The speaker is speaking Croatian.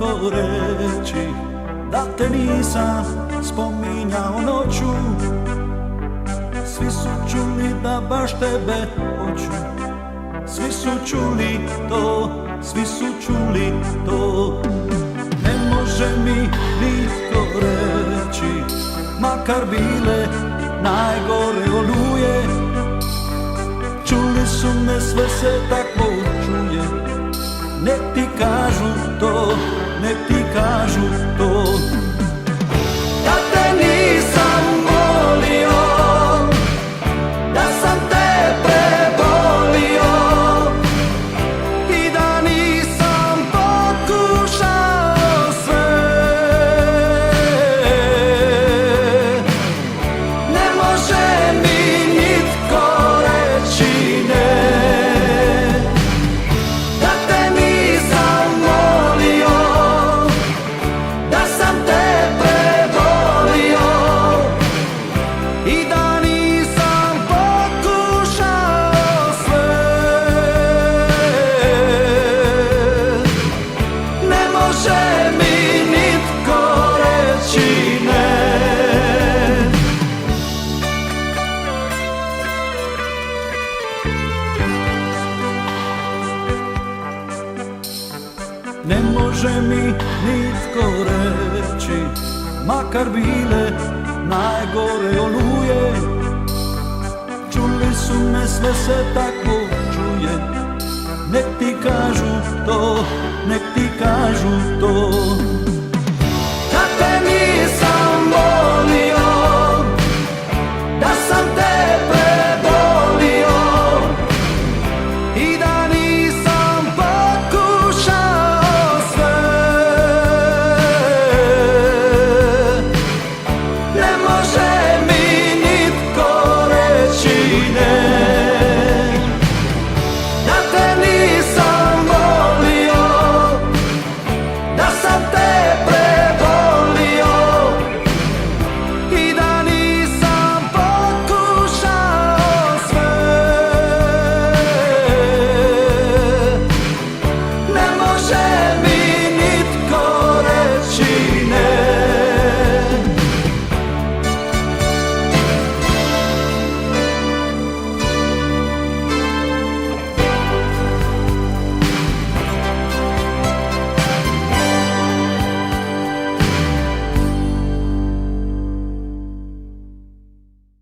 nitko reći da te nisam spominjao noću. Svi su čuli da baš tebe hoću, svi su čuli to, svi su čuli to. Ne može mi nitko reći, makar bile najgore oluje. Čuli su me, sve se tako čuje. Nek ti kažu to, nek ti kažu to. Da te nisam volio, da sam te prebolio i da nisam pokušao sve. Ne može mi nitko reći ne, da te nisam volio, da sam te prebolio i da nisam pokušao sve. Ne može mi nitko reći ne. Ne može mi nitko reći, makar bile najgore oluje. Čuli su me, sve se tako čuje. Nek ti kažu to, nek ti kažu to.